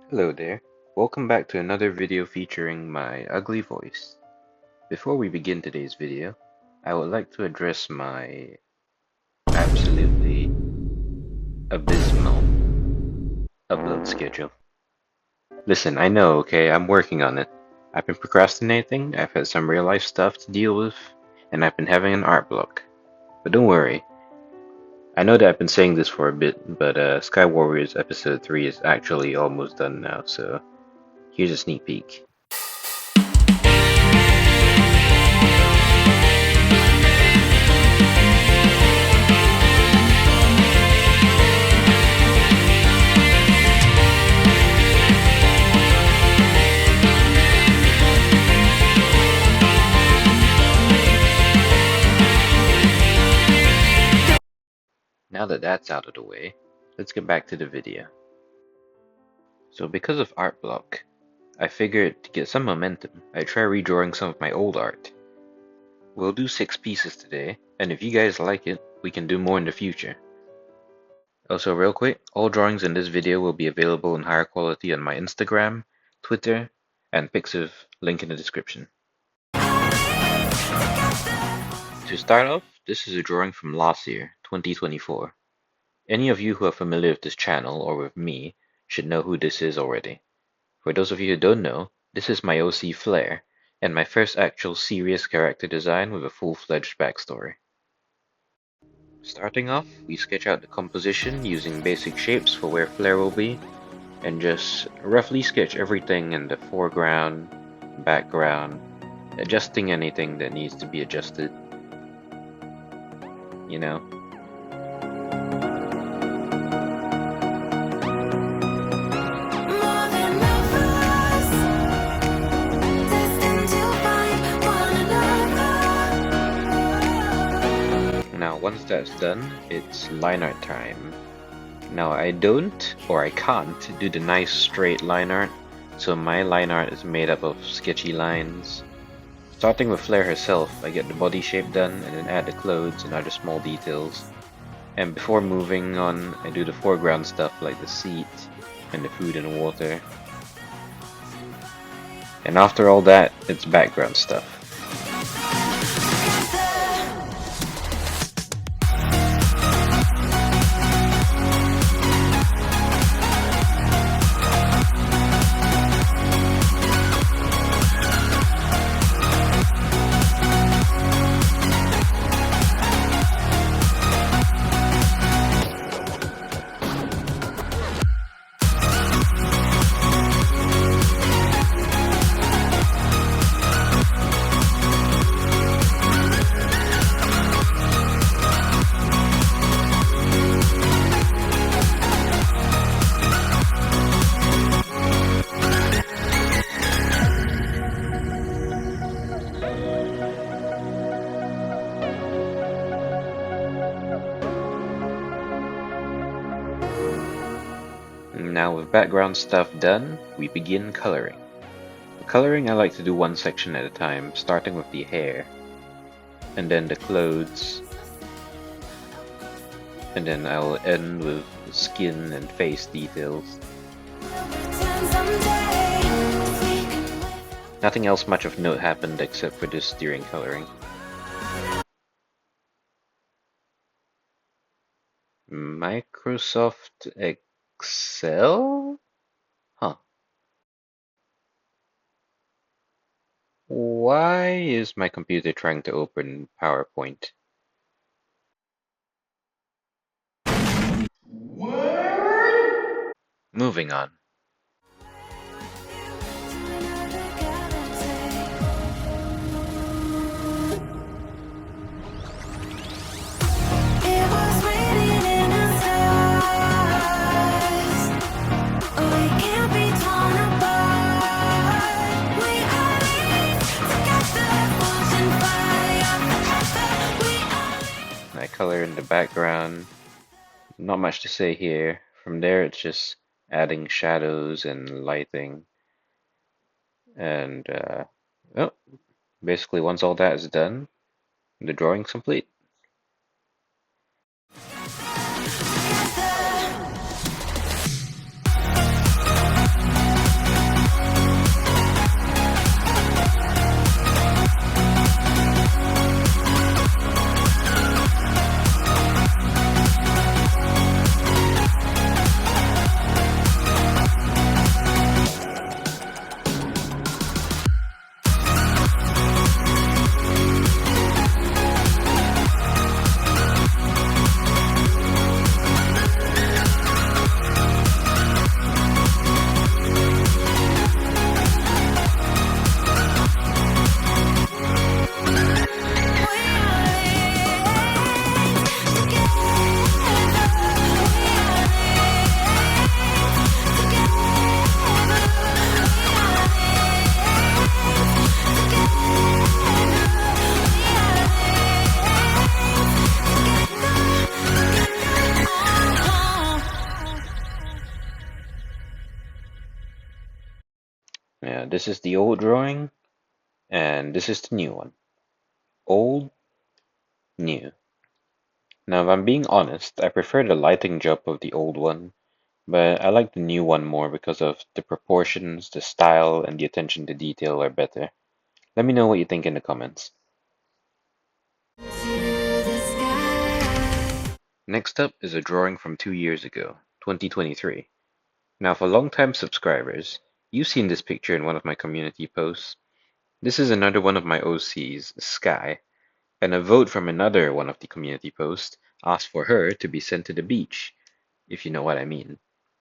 Hello there. Welcome back to another video featuring my ugly voice. Before we begin today's video, I would like to address my absolutely abysmal upload schedule. Listen, I know, okay, I'm working on it. I've been procrastinating, I've had some real life stuff to deal with, and I've been having an art block. But don't worry, I know that I've been saying this for a bit, but Sky Warriors episode 3 is actually almost done now, so here's a sneak peek. Now that that's out of the way, let's get back to the video. So because of art block, I figured to get some momentum, I'd try redrawing some of my old art. We'll do 6 pieces today, and if you guys like it, we can do more in the future. Also real quick, all drawings in this video will be available in higher quality on my Instagram, Twitter, and Pixiv, link in the description. To start off, this is a drawing from last year, 2024. Any of you who are familiar with this channel or with me should know who this is already. For those of you who don't know, this is my OC Flare, and my first actual serious character design with a full-fledged backstory. Starting off, we sketch out the composition using basic shapes for where Flare will be, and just roughly sketch everything in the foreground, background, adjusting anything that needs to be adjusted. You know. Now once that's done, it's line art time. Now I don't, or I can't, do the nice straight line art, so my line art is made up of sketchy lines. Starting with Flare herself, I get the body shape done and then add the clothes and other small details. And before moving on, I do the foreground stuff like the seat and the food and water. And after all that, it's background stuff. Now with background stuff done, we begin coloring. For coloring, I like to do one section at a time, starting with the hair, and then the clothes, and then I'll end with skin and face details. Nothing else much of note happened except for this during coloring. Microsoft Excel? Huh. Why is my computer trying to open PowerPoint? What? Moving on. I color in the background. Not much to say here. From there, it's just adding shadows and lighting. And well, basically, once all that is done, the drawing's complete. This is the old drawing, and this is the new one. Old, new. Now, if I'm being honest, I prefer the lighting job of the old one, but I like the new one more because of the proportions, the style, and the attention to detail are better. Let me know what you think in the comments. Next up is a drawing from 2 years ago, 2023. Now, for long-time subscribers, you've seen this picture in one of my community posts. This is another one of my OCs, Sky, and a vote from another one of the community posts asked for her to be sent to the beach, if you know what I mean.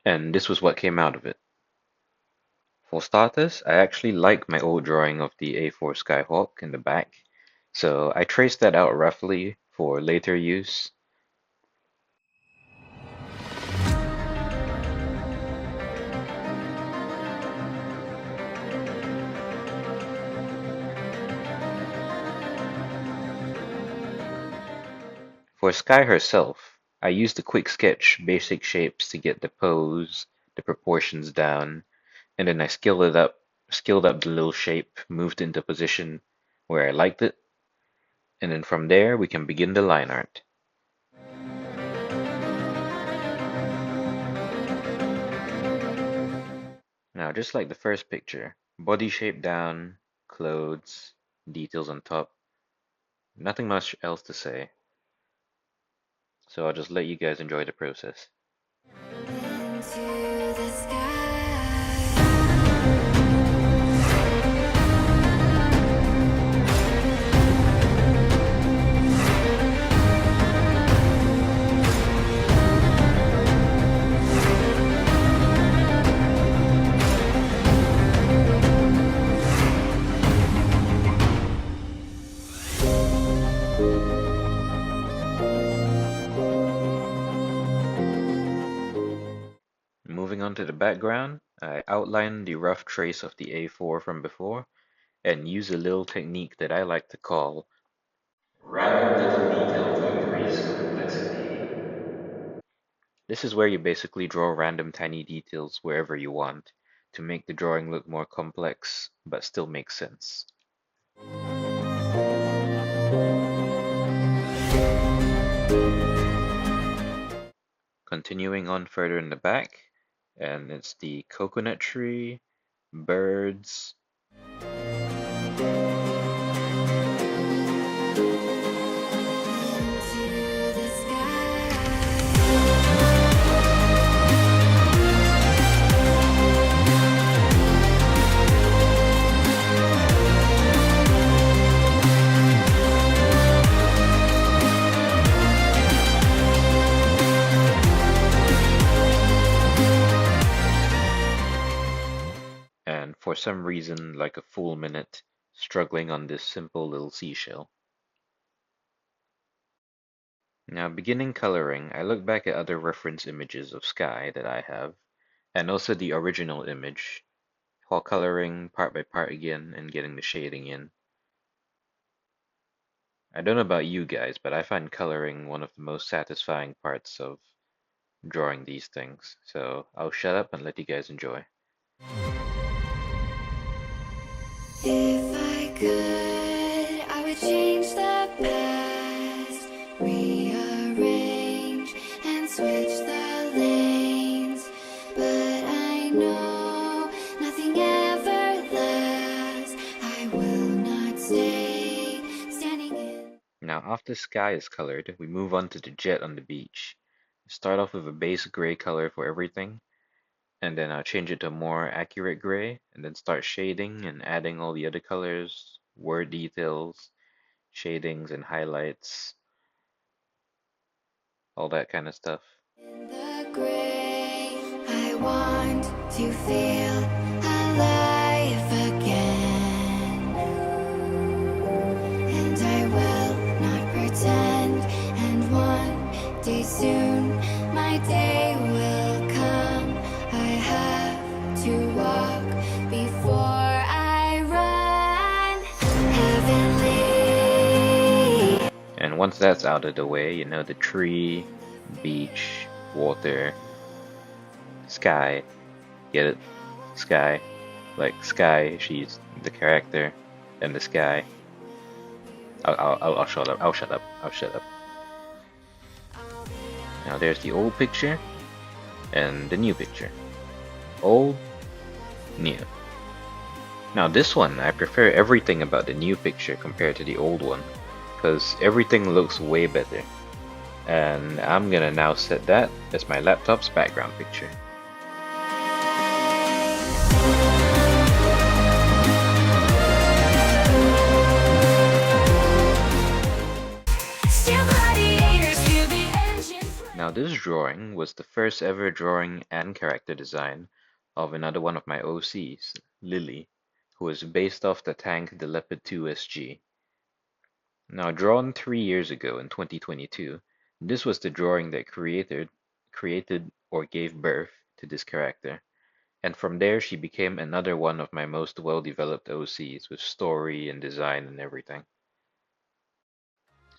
And this was what came out of it. For starters, I actually like my old drawing of the A4 Skyhawk in the back, so I traced that out roughly for later use. For Sky herself, I used a quick sketch, basic shapes to get the pose, the proportions down, and then I scaled up the little shape, moved into position where I liked it, and then from there we can begin the line art. Now, just like the first picture, body shape down, clothes, details on top, nothing much else to say. So I'll just let you guys enjoy the process. Into the sky. Moving on to the background, I outline the rough trace of the A4 from before and use a little technique that I like to call random little detail to increase complexity. This is where you basically draw random tiny details wherever you want to make the drawing look more complex but still make sense. Continuing on further in the back, and it's the coconut tree, birds, and for some reason, like a full minute, struggling on this simple little seashell. Now, beginning coloring, I look back at other reference images of sky that I have, and also the original image, while coloring part by part again and getting the shading in. I don't know about you guys, but I find coloring one of the most satisfying parts of drawing these things, so I'll shut up and let you guys enjoy. If I could, I would change the past, rearrange and switch the lanes, but I know nothing ever lasts. I will not stay standing in. Now, after sky is colored, we move on to the jet on the beach. Start off with a base gray color for everything, and then I'll change it to a more accurate gray, and then start shading and adding all the other colors, word details, shadings and highlights, all that kind of stuff. In the gray, I want to feel alive again, and I will not pretend, and one day soon my day will come. I have to walk before I run heavenly. And once that's out of the way, you know, the tree, beach, water, sky, get it? Sky. Like Sky, she's the character, and the sky. I'll shut up. I'll shut up. I'll shut up. Now there's the old picture and the new picture. Old, new. Now this one, I prefer everything about the new picture compared to the old one, because everything looks way better. And I'm gonna now set that as my laptop's background picture. Now this drawing was the first ever drawing and character design of another one of my OCs, Lily, who was based off the tank the Leopard 2 SG. Now drawn 3 years ago in 2022, this was the drawing that created or gave birth to this character, and from there she became another one of my most well-developed OCs with story and design and everything.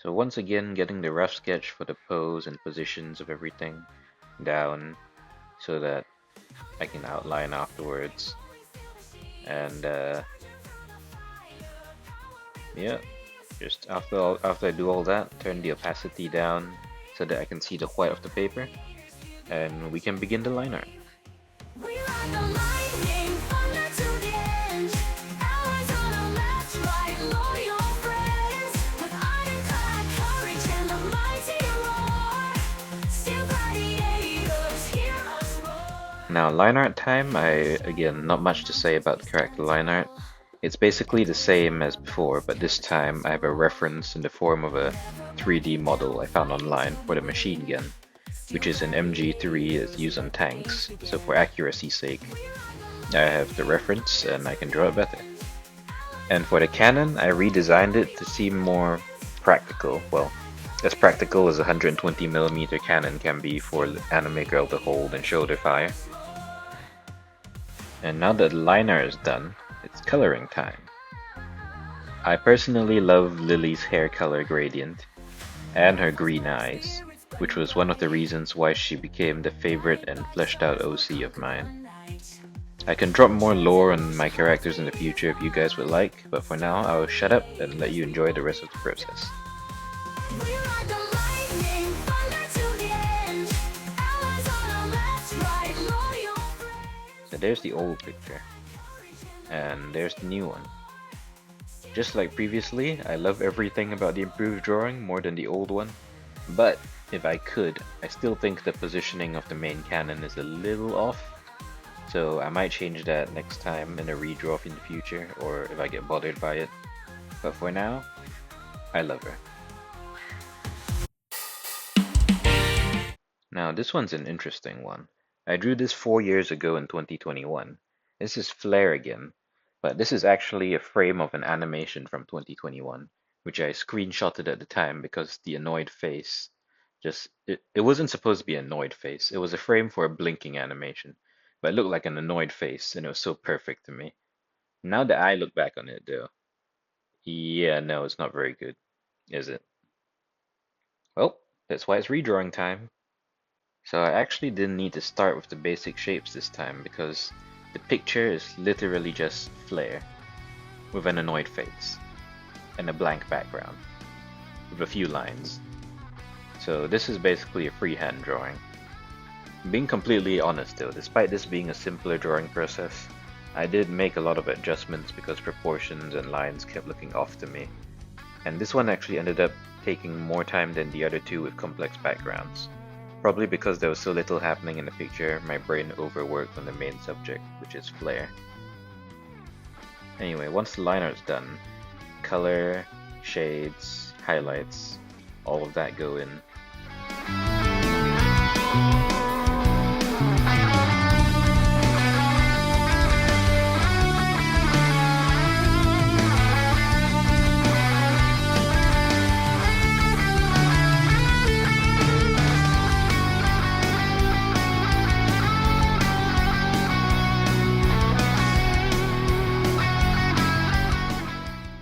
So once again, getting the rough sketch for the pose and positions of everything down so that I can outline afterwards. And yeah, just after I do all that, turn the opacity down so that I can see the white of the paper, and we can begin the line art. Now, line art time, again, not much to say about the character line art. It's basically the same as before, but this time I have a reference in the form of a 3D model I found online for the machine gun, which is an MG3 that's used on tanks, so for accuracy's sake, I have the reference and I can draw it better. And for the cannon, I redesigned it to seem more practical, well, as practical as a 120mm cannon can be for an anime girl to hold and shoulder fire. And now that the line art is done, it's coloring time. I personally love Lily's hair color gradient and her green eyes, which was one of the reasons why she became the favorite and fleshed out OC of mine. I can drop more lore on my characters in the future if you guys would like, but for now I'll shut up and let you enjoy the rest of the process. So there's the old picture, and there's the new one. Just like previously, I love everything about the improved drawing more than the old one, but if I could, I still think the positioning of the main cannon is a little off, so I might change that next time in a redraw in the future, or if I get bothered by it. But for now, I love her. Now this one's an interesting one. I drew this 4 years ago in 2021. This is Flare again, but this is actually a frame of an animation from 2021, which I screenshotted at the time because the annoyed face it wasn't supposed to be an annoyed face. It was a frame for a blinking animation, but it looked like an annoyed face and it was so perfect to me. Now that I look back on it though, yeah, no, it's not very good, is it? Well, that's why it's redrawing time. So I actually didn't need to start with the basic shapes this time because the picture is literally just Flare with an annoyed face and a blank background with a few lines. So this is basically a freehand drawing. Being completely honest though, despite this being a simpler drawing process, I did make a lot of adjustments because proportions and lines kept looking off to me. And this one actually ended up taking more time than the other two with complex backgrounds. Probably because there was so little happening in the picture, my brain overworked on the main subject, which is Flare. Anyway, once the line art's done, color, shades, highlights, all of that go in.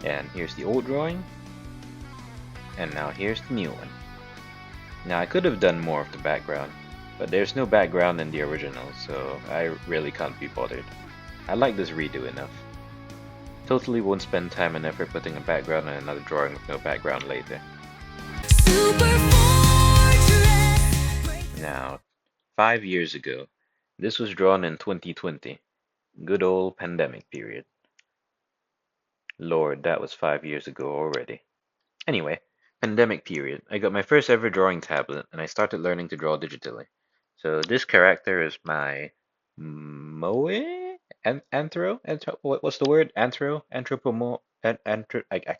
And here's the old drawing, and now here's the new one. Now I could have done more of the background, but there's no background in the original, so I really can't be bothered. I like this redo enough. Totally won't spend time and effort putting a background on another drawing with no background later. Now, 5 years ago, this was drawn in 2020. Good old pandemic period. Lord, that was 5 years ago already. Anyway, pandemic period. I got my first ever drawing tablet and I started learning to draw digitally. So this character is my Moe? What's the word? I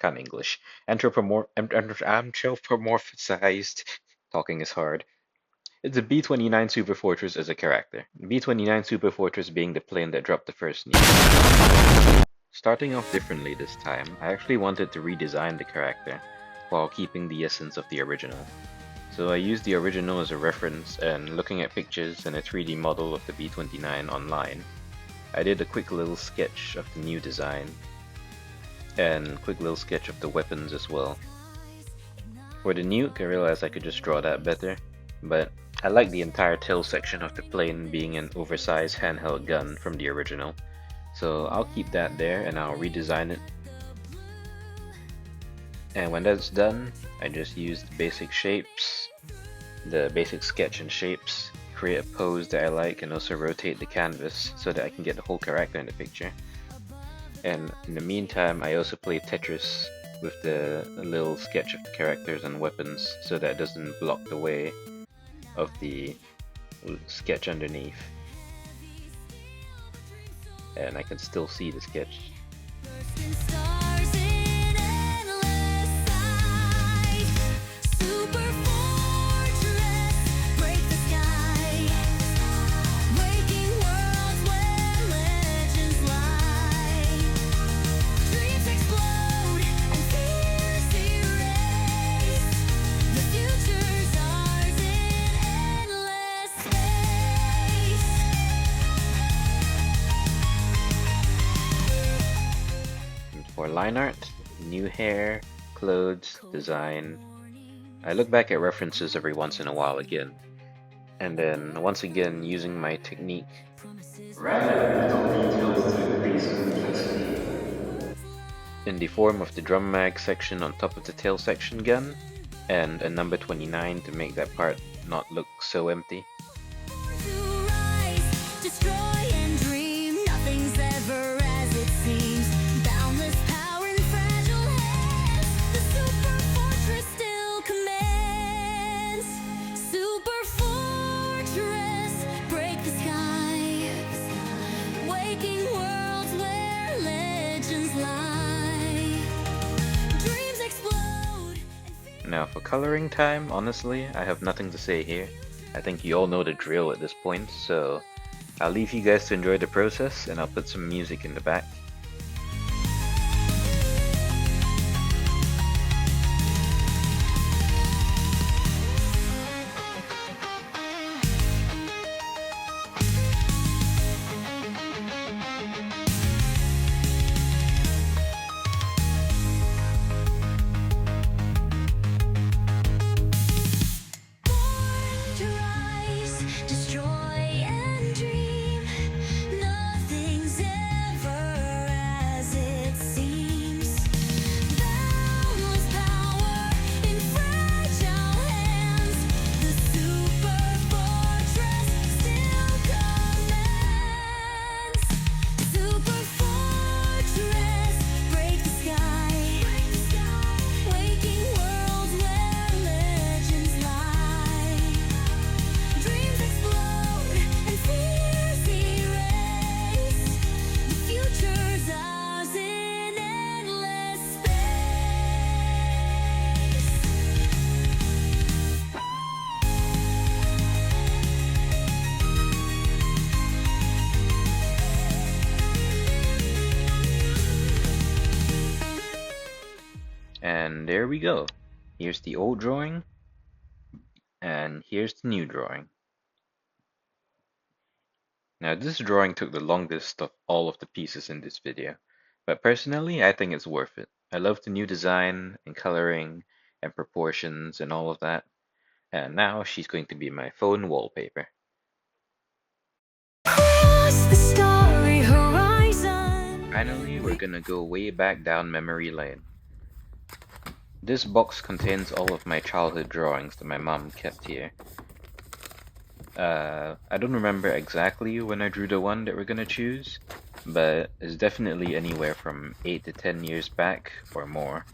can't English. Anthropomorphized. Talking is hard. It's a B-29 Super Fortress as a character. B-29 Super Fortress being the plane that dropped the first nuke. Starting off differently this time, I actually wanted to redesign the character while keeping the essence of the original. So I used the original as a reference, and looking at pictures and a 3D model of the B-29 online, I did a quick little sketch of the new design and quick little sketch of the weapons as well. For the nuke, I realized I could just draw that better, but I like the entire tail section of the plane being an oversized handheld gun from the original, so I'll keep that there and I'll redesign it. And when that's done, I just use the basic shapes, the basic sketch and shapes, create a pose that I like, and also rotate the canvas so that I can get the whole character in the picture. And in the meantime, I also play Tetris with the little sketch of the characters and weapons so that it doesn't block the way of the sketch underneath. And I can still see the sketch. For line art, new hair, clothes, design, I look back at references every once in a while again, and then once again using my technique, random little details to increase complexity, in the form of the drum mag section on top of the tail section gun, and a number 29 to make that part not look so empty. Now for coloring time, honestly, I have nothing to say here. I think you all know the drill at this point, so I'll leave you guys to enjoy the process and I'll put some music in the back. And there we go. Here's the old drawing, and here's the new drawing. Now this drawing took the longest of all of the pieces in this video, but personally I think it's worth it. I love the new design and coloring and proportions and all of that. And now she's going to be my phone wallpaper. Across the starry horizon. finally, we're gonna go way back down memory lane. This box contains all of my childhood drawings that my mom kept here. I don't remember exactly when I drew the one that we're gonna choose, but it's definitely anywhere from 8 to 10 years back or more.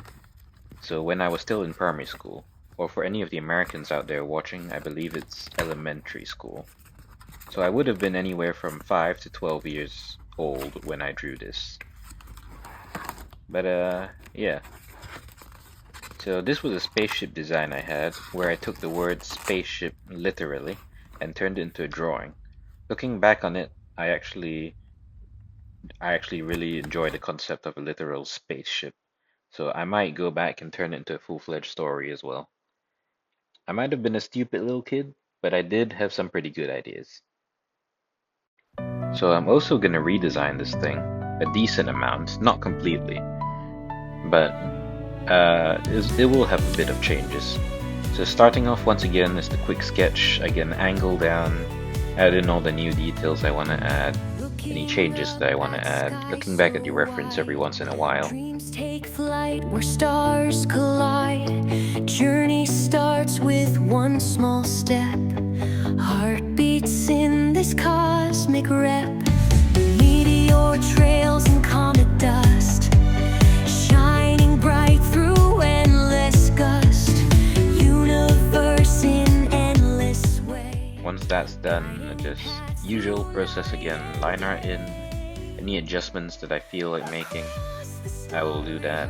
So when I was still in primary school, or for any of the Americans out there watching, I believe it's elementary school. So I would have been anywhere from 5 to 12 years old when I drew this. But yeah. So this was a spaceship design I had, where I took the word spaceship literally and turned it into a drawing. Looking back on it, I actually really enjoy the concept of a literal spaceship. So I might go back and turn it into a full-fledged story as well. I might have been a stupid little kid, but I did have some pretty good ideas. So I'm also gonna redesign this thing a decent amount, not completely, but it will have a bit of changes. So starting off once again is the quick sketch. Again, angle down, add in all the new details I want to add, any changes that I want to add, looking back at the reference every once in a while. Dreams take flight where stars collide. Journey starts with one small step. Heartbeats in this cosmic rep. Meteor trails and comet dust, shining bright through endless gust. Universe in endless way. Once that's done, just usual process again, line art in. Any adjustments that I feel like making, I will do that.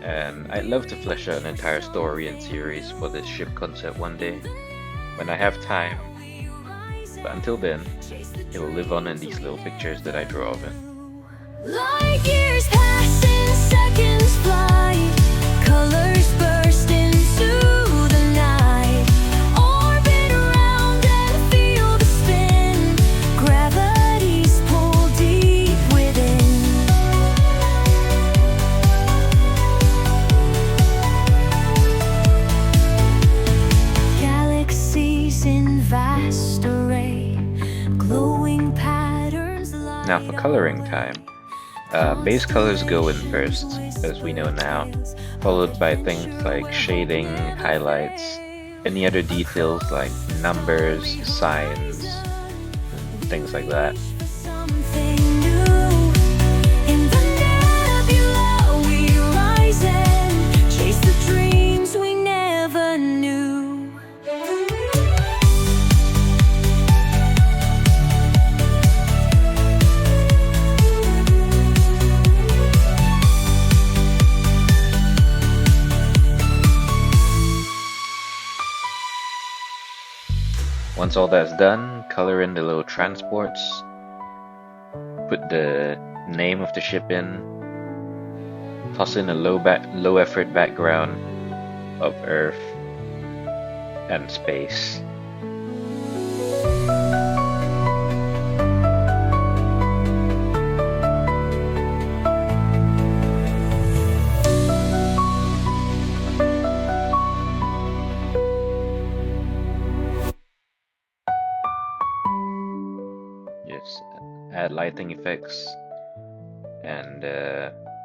And I'd love to flesh out an entire story and series for this ship concept one day, when I have time. But until then, it will live on in these little pictures that I draw of it. Light years pass in seconds fly, colors burst into the night. Orbit around and feel the spin, gravity's pull deep within. Galaxies in vast array, glowing patterns. Now for coloring time. Base colors go in first, as we know now, followed by things like shading, highlights, any other details like numbers, signs, things like that. Something new. In the nebula we rise and chase the dreams we never knew. Once all that's done, color in the little transports, put the name of the ship in, toss in a low effort background of Earth and space. Just add lighting effects and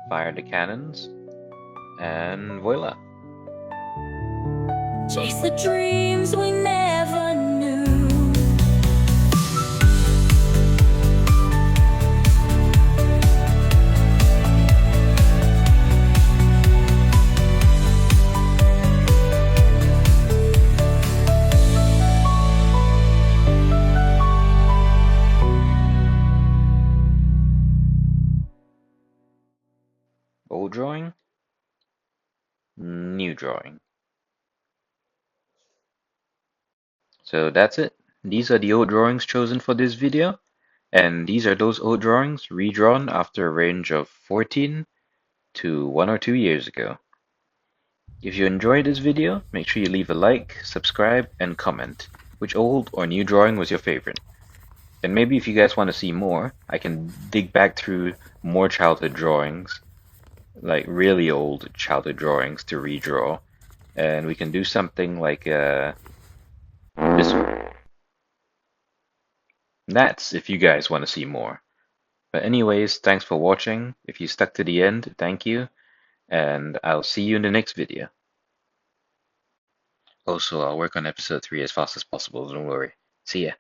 fire the cannons, and voila! Chase the dreams we never knew. Old drawing, new drawing. So that's it. These are the old drawings chosen for this video, and these are those old drawings redrawn after a range of 14 to 1 or 2 years ago. If you enjoyed this video, make sure you leave a like, subscribe, and comment which old or new drawing was your favorite. And maybe if you guys want to see more, I can dig back through more childhood drawings, like really old childhood drawings to redraw, and we can do something like this one. That's if you guys want to see more. But anyways, thanks for watching. If you stuck to the end, thank you, and I'll see you in the next video. Also, I'll work on episode 3 as fast as possible, don't worry. See ya.